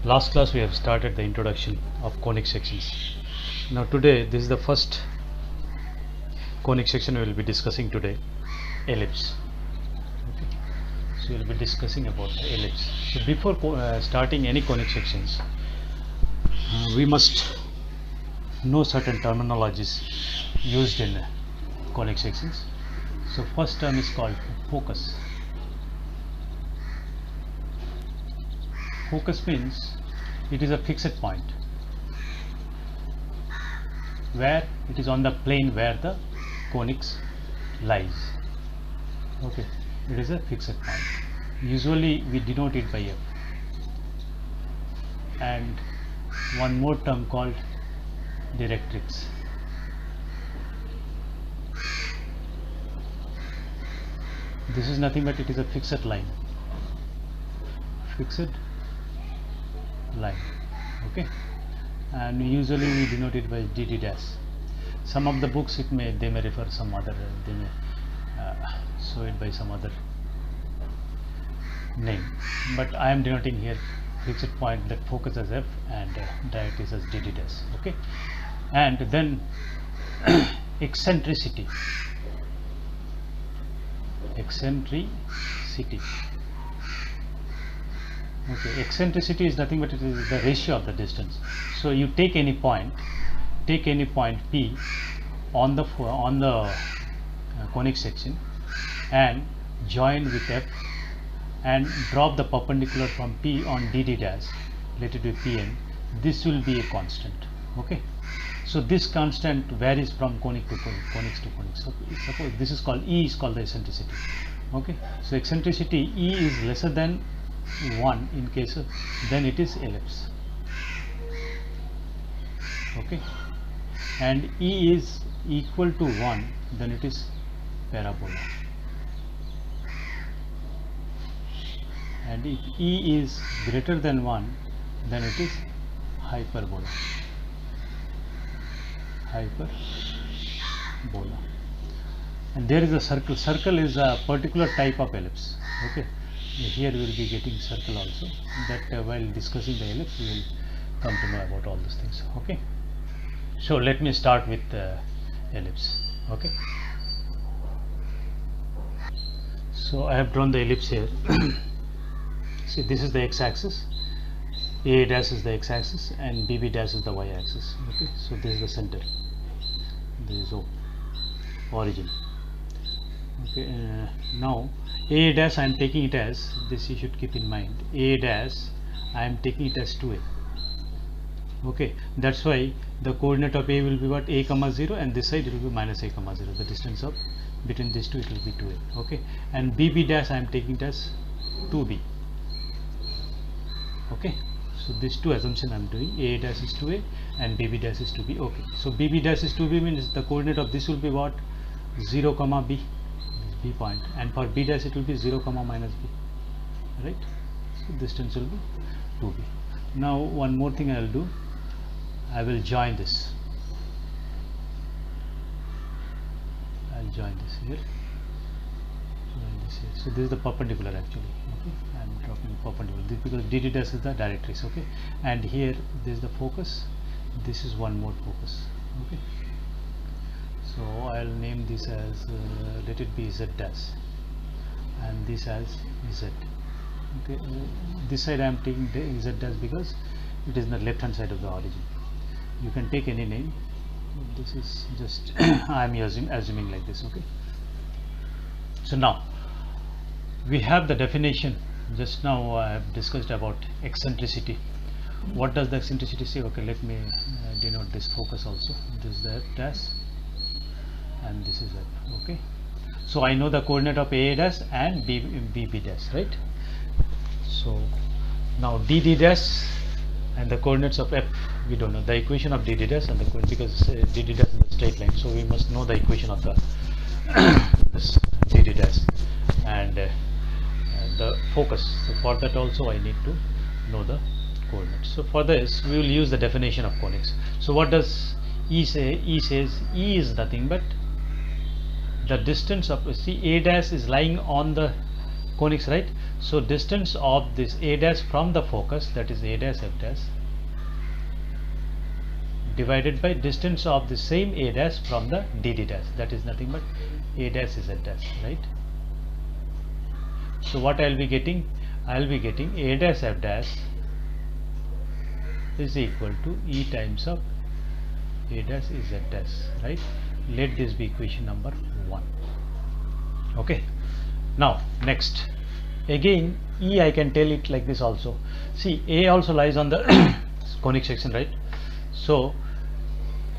Last class we have started the introduction of conic sections. Now today this is the first conic section we will be discussing today, ellipse. Okay. So we will be discussing about the ellipse. So before starting any conic sections, we must know certain terminologies used in conic sections. So first term is called focus. Focus means it is a fixed point where it is on the plane where the conics lies. Okay, it is a fixed point. Usually we denote it by F. And one more term called Directrix. This is nothing but it is a fixed line. Fixed line. Okay, and usually we denote it by dd dash. Some of the books they may refer some other, they may show it by some other name, but I am denoting here fixed point that focus as F and Directrix as dd dash. Okay, and then eccentricity. Okay, eccentricity is nothing but it is the ratio of the distance. So you take any point P on the conic section and join with F and drop the perpendicular from P on dd dash, let it be Pn. This will be a constant. Okay, so this constant varies from conic to conic, conics to conics. So suppose this is called E is called the eccentricity. Okay, so eccentricity E is lesser than 1 in case of, then it is ellipse. Okay, and E is equal to 1, then it is parabola. And if E is greater than 1, then it is hyperbola. And there is a circle. Circle is a particular type of ellipse. Okay, here we will be getting circle also, that while discussing the ellipse we will come to know about all these things. Okay, so let me start with ellipse. Okay, so I have drawn the ellipse here. See, this is the x-axis, A dash is the x-axis and BB dash is the y-axis. Okay, so this is the center, this is O, origin. Okay, now A dash I am taking it as, this you should keep in mind, A dash I am taking it as 2A. Okay, that's why the coordinate of A will be what, A comma 0, and this side it will be minus A comma 0. The distance of between these two, it will be 2A. Okay, and BB dash I am taking it as 2B. Okay, so these two assumptions I am doing, A dash is 2A and BB dash is 2B. Okay, so BB dash is 2B means the coordinate of this will be what, 0 comma B, B point, and for B dash it will be 0 comma minus B, right? So distance will be 2B. Now one more thing I will do, I will join this. I will join this here. So this is the perpendicular actually. Okay, I am dropping perpendicular because dd dash is the directrix. Okay, and here this is the focus. This is one more focus. Okay, so I'll name this as let it be Z dash, and this as Z. Okay, this side I am taking the Z dash because it is in the left hand side of the origin. You can take any name. This is just I am assuming like this. Okay, so now we have the definition. Just now I have discussed about eccentricity. What does the eccentricity say? Okay, let me denote this focus also. This is the F dash and this is F. Okay, so I know the coordinate of A dash and BB dash, right? So now DD dash and the coordinates of F we don't know. The equation of DD dash and the because DD dash is a straight line, so we must know the equation of the this DD dash and the focus. So for that also I need to know the coordinates. So for this we will use the definition of conics. So what does E say? E says E is nothing but the distance of, see, A dash is lying on the conics, right? So distance of this a dash from the focus, that is a dash f dash, divided by distance of the same a dash from the dd dash, that is nothing but a dash z dash, right? So what I will be getting? I will be getting a dash f dash is equal to e times of a dash z dash, right? Let this be equation number 1. Okay, now next, again e I can tell it like this also. See, a also lies on the conic section, right? So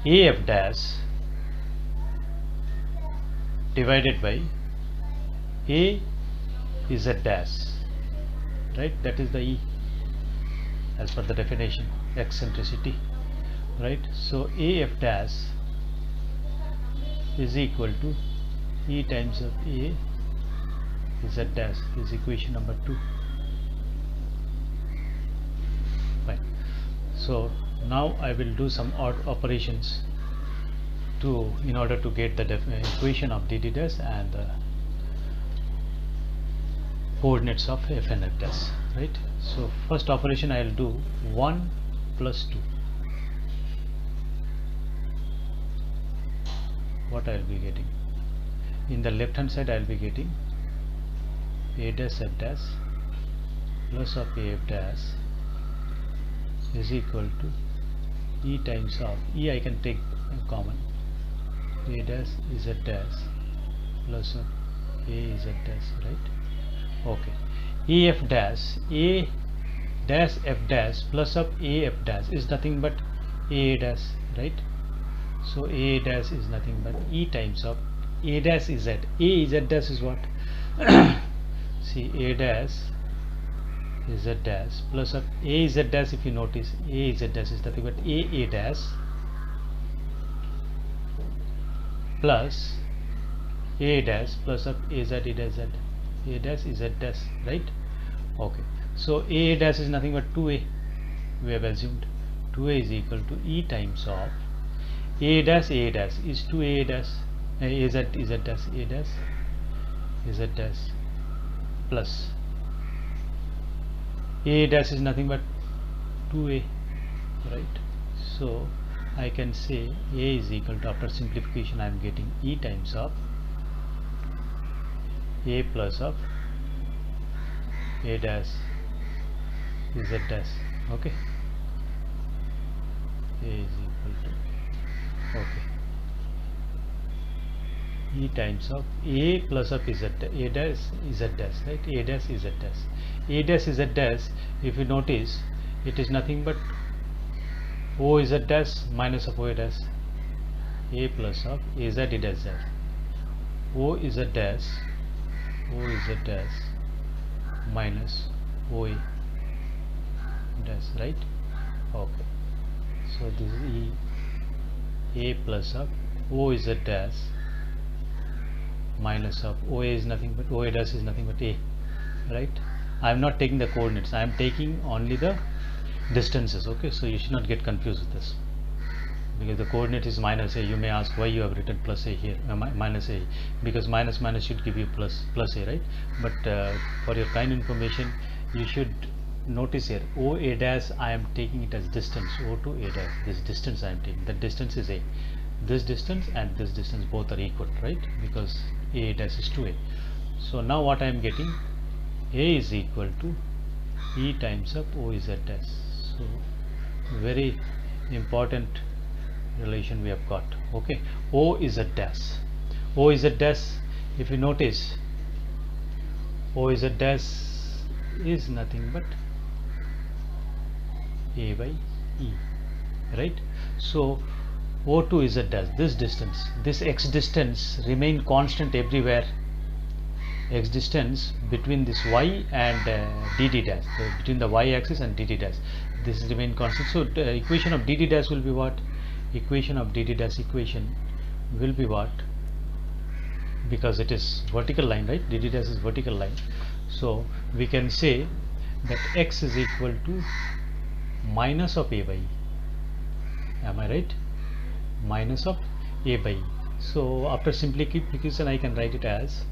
af dash divided by a z dash, right? That is the e as per the definition, eccentricity, right? So af dash is equal to e times of a z dash is equation number 2. Fine. So now I will do some odd operations in order to get the equation of dd dash and the coordinates of f and f dash, right? So first operation I will do 1 plus 2. What I will be getting? In the left hand side I will be getting a dash f dash plus of a f dash is equal to e times of e I can take common, a dash z dash plus of a z dash, right? Okay, a f dash f dash plus of a f dash is nothing but a dash, right? So a dash is nothing but e times of a dash z. A z dash is what? See, a dash z dash plus of a z dash, if you notice, a z dash is nothing but a dash plus a dash plus of a z e dash z, a dash z dash, right? Okay, so a dash is nothing but 2a. We have assumed 2a is equal to e times of a dash is 2a dash a z dash a dash z dash plus a dash is nothing but 2a, right? So I can say a is equal to, after simplification I am getting e times of a plus of a dash z dash. Okay, a is equal to, okay, e times of a plus of z, a dash z dash, right? A dash z dash, a dash z dash, if you notice, it is nothing but o z dash minus of o dash, a plus of a z dash z, o z dash minus OA dash, right? Okay, so this is E, a plus of O is a dash minus of OA is nothing but OA dash is nothing but A, right? I am not taking the coordinates, I am taking only the distances. Okay, so you should not get confused with this, because the coordinate is minus a. You may ask why you have written plus a here, minus a, because minus should give you plus a, right? But for your kind information, you should notice here O a dash I am taking it as distance, O to a dash, this distance I am taking, the distance is a, this distance and this distance both are equal, right? Because a dash is 2a. So now what I am getting, a is equal to e times of O is a dash. So very important relation we have got. Okay, O is a dash, O is a dash, if you notice, O is a dash is nothing but a by e, right? So O2 is a dash, this distance, this x distance remain constant everywhere, x distance between this y and dd dash, so between the y axis and dd dash, this remain constant. So the equation of dd dash will be what? Equation of dd dash equation will be what? Because it is vertical line, right? Dd dash is vertical line, so we can say that x is equal to minus of a by e. Am I right? Minus of a by e. So after simplification I can write it as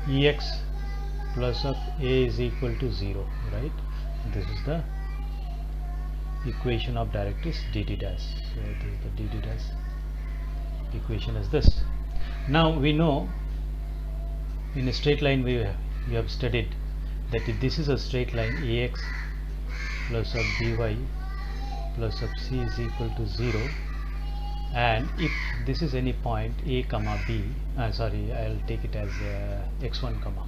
Ex plus of a is equal to 0, right? This is the equation of directrix dt dash. So this is the dt dash equation is this. Now we know in a straight line we have studied that if this is a straight line, ax plus of by plus of c is equal to 0, and if this is any point a comma b, sorry, I'll take it as x1 comma,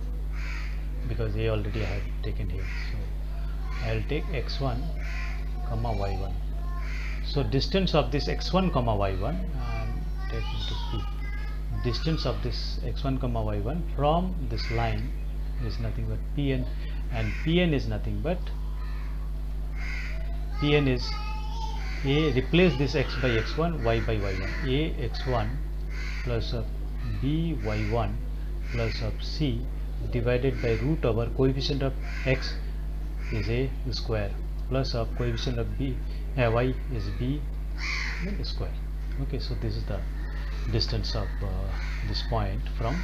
because a already I have taken here, so I'll take x1 comma y1. So distance of this x1 comma y1, take it to p. Distance of this x1 comma y1 from this line is nothing but pn, and pn is nothing but pn is a, replace this x by x1, y by y1, a x1 plus of b y1 plus of c divided by root over coefficient of x is a square plus of coefficient of b y is b square. Okay, so this is the distance of this point from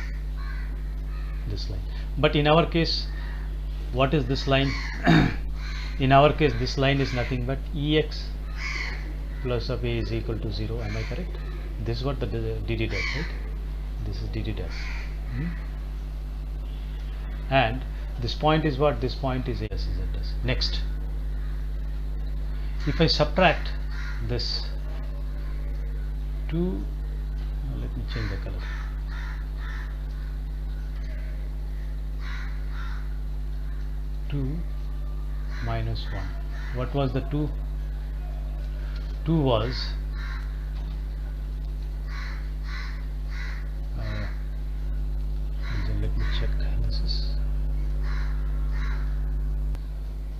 this line. But in our case, what is this line? In our case, this line is nothing but ex plus of a is equal to 0. Am I correct? This is what the dd dash, right? This is dd dash. And this point is what? This point is s z dash. Next, if I subtract this 2, let me change the color. Two minus 1. What was the 2? 2 was let me check this is.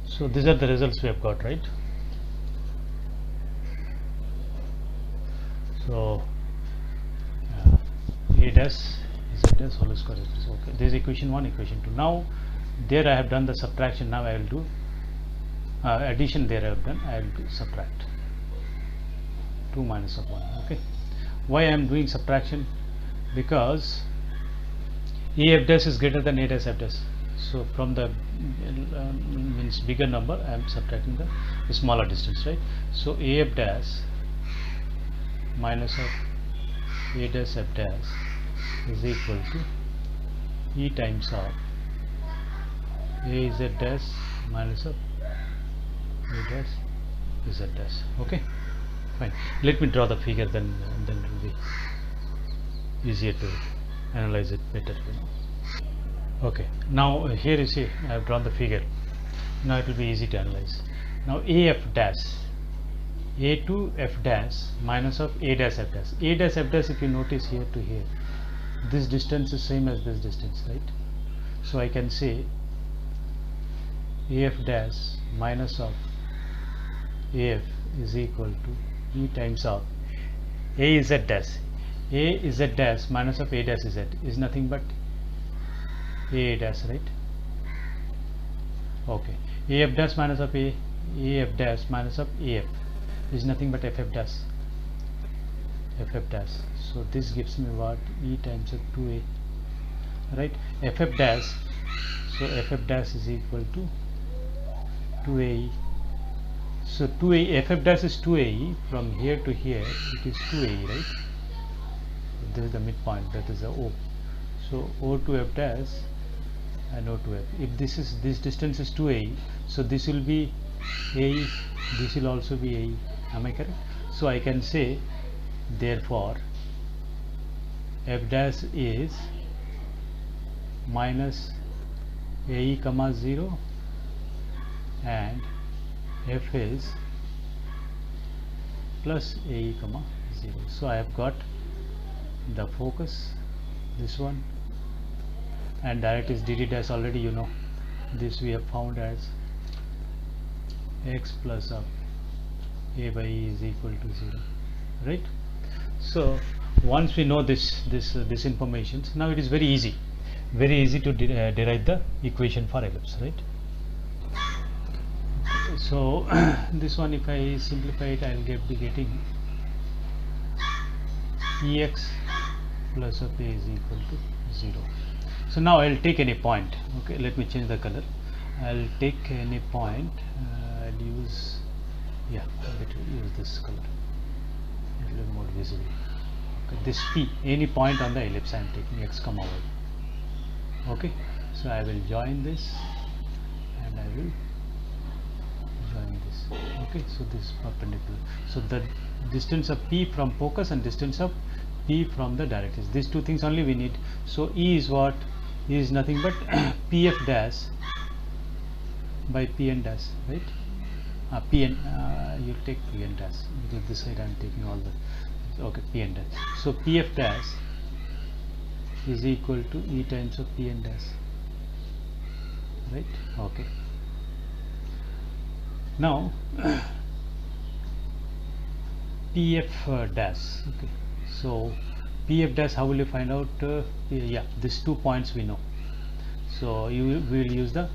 So these are the results we have got, right? So a dash z dash whole square is okay. This is equation 1, equation 2. Now there I have done the subtraction. Now I will do addition. There I have done. I will do subtract 2 minus of 1. Okay. Why I am doing subtraction? Because a f dash is greater than a dash f dash. So from the means bigger number, I am subtracting the smaller distance, right? So a f dash minus of a dash f dash is equal to e times of a z dash minus of a dash z dash. Okay, fine. Let me draw the figure, then it will be easier to analyze it better. Okay, now here you see I have drawn the figure. Now it will be easy to analyze. Now a f dash, a to f dash minus of a dash f dash. A dash f dash, if you notice here to here, this distance is same as this distance, right? So I can say af dash minus of af is equal to e times of a z dash. A z dash minus of a dash z is nothing but a dash, right? Okay, af dash minus of af dash minus of af is nothing but ff dash, ff dash. So this gives me what? E times of 2a, right? Ff dash, so ff dash is equal to 2ae. So 2a, ff dash is 2ae. From here to here it is 2ae, right? This is the midpoint, that is the O. So O to f dash and O to f. If this distance is 2ae, so this will be ae, this will also be ae. Am I correct? So I can say therefore f dash is minus ae comma 0 and f is plus ae comma 0. So I have got the focus, this one, and directrix dt dash already you know. This we have found as x plus of a by e is equal to 0, right? So once we know this information, now it is very easy to derive the equation for ellipse, right? So this one, if I simplify it, I will be getting ex plus of a is equal to 0. So now I'll take any point. Okay, let me change the color. I'll take any point. I'll use, yeah, I better use this color, a little more visible. Okay, this P, any point on the ellipse I am taking, x comma y. Okay, so I will join this and I will join this. Okay, so this is perpendicular. So the distance of P from focus and distance of P from the directrix, these two things only we need. So E is what? E is nothing but PF dash by PN dash, right? PN, you take PN dash, because this side I am taking all the, okay, PN dash. So PF dash is equal to E times of PN dash, right? Okay. Now PF dash, okay. So PF dash, how will you find out? Yeah, these 2 points we know. So you will use the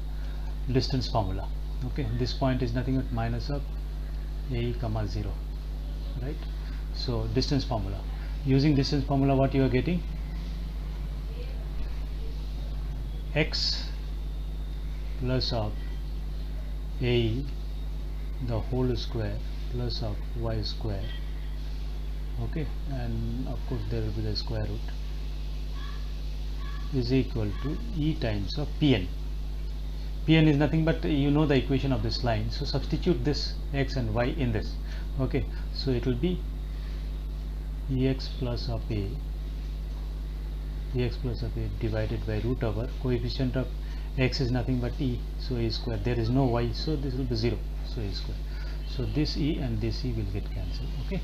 distance formula. Okay, this point is nothing but minus of AE comma 0, right? So distance formula, using distance formula, what you are getting? X plus of AE the whole square plus of y square. Okay, and of course there will be the square root, is equal to E times of Pn. Pn is nothing but, you know the equation of this line, so substitute this x and y in this. Okay, so it will be Ex plus of a, Ex plus of a divided by root over coefficient of x is nothing but E, so a square, there is no y, so this will be 0, so a square. So this E and this E will get cancelled. Okay,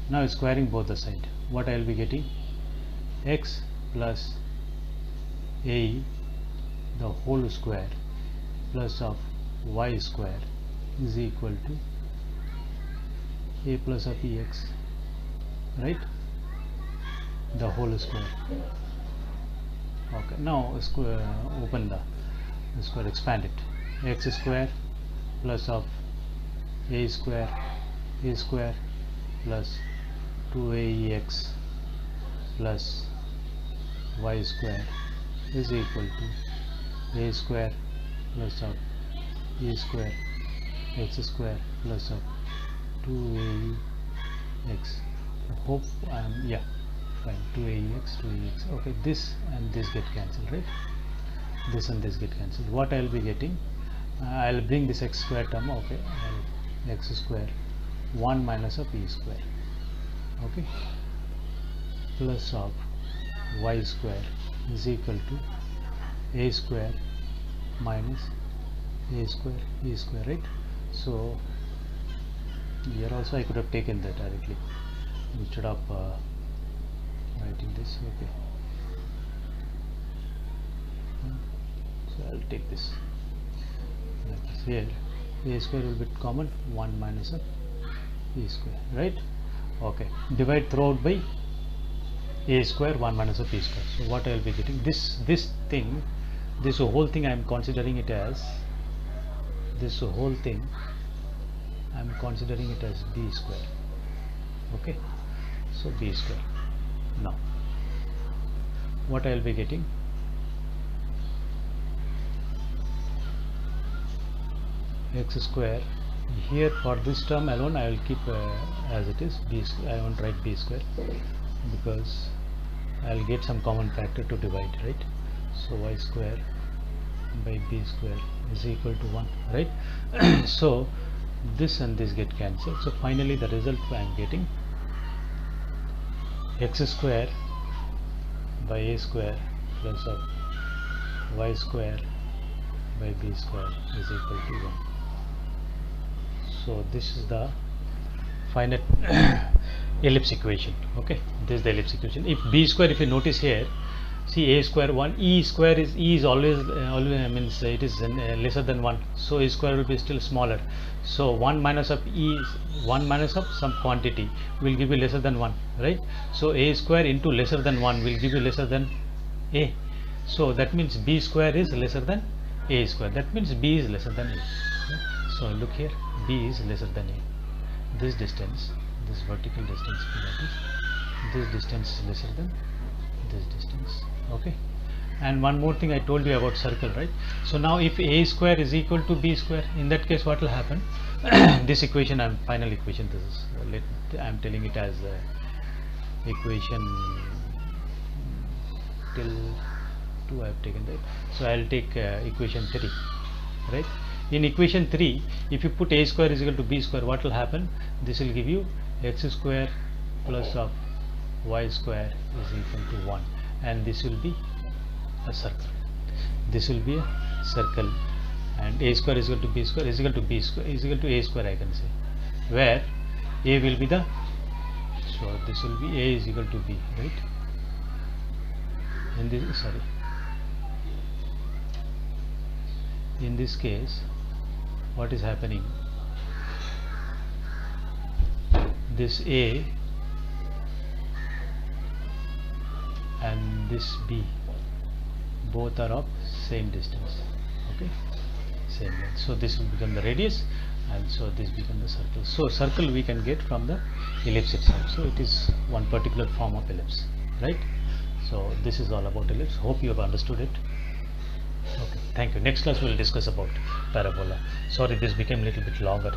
now squaring both the side, what I will be getting? X plus AE the whole square plus of y square is equal to a plus of Ex, right, the whole square. Okay, now square, open the square, expand it, x square plus of a square plus 2aEx plus y square is equal to a square plus of a square x square plus of 2aEx. Hope I am, yeah, fine, 2aEx. Okay, this and this get cancelled, right? This and this get cancelled. What I will be getting? I'll bring this x square term. Okay, x square 1 minus of e square. Okay, plus of y square is equal to a square minus a square e square, right? So here also I could have taken that directly instead of writing this. Okay, so I'll take this like this. Here a square will be common, 1 minus of e square, right? Okay, divide throughout by a square 1 minus of e square. So what I will be getting, this thing, this whole thing I am considering it as, this whole thing I am considering it as b square. Okay, so b square. Now what I will be getting, x square. Here for this term alone I will keep as it is, b square. I won't write b square because I will get some common factor to divide, right? So y square by b square is equal to 1, right? So this and this get cancelled. So finally the result I am getting x square by a square plus of y square by b square is equal to 1. So this is the finite ellipse equation. Okay, this is the ellipse equation. If b square, if you notice here, see a square 1, e square is, e is always means it is lesser than 1, so a square will be still smaller. So 1 minus of e, 1 minus of some quantity will give you lesser than 1, right? So a square into lesser than 1 will give you lesser than a. So that means b square is lesser than a square. That means b is lesser than a. So look here, b is lesser than a. This distance, this vertical distance, that is, this distance is lesser than this distance. Okay, And one more thing I told you about circle, right? So now if a square is equal to b square, in that case what will happen? This equation, final equation, this is I'm telling it as equation till 2 I have taken, right? So I will take equation 3, right? In equation 3, if you put a square is equal to b square, what will happen? This will give you x square plus of y square is equal to 1, and this will be a circle. This will be a circle, and a square is equal to b square is equal to b square is equal to a square, I can say, where a will be the, so this will be a is equal to b, right? In this, sorry, in this case what is happening, this a and this b both are of same distance, okay, same length. So this will become the radius, and so this becomes the circle. So circle we can get from the ellipse itself. So it is one particular form of ellipse, right? So this is all about ellipse. Hope you have understood it. Okay, thank you. Next class we will discuss about parabola. Sorry, this became a little bit longer.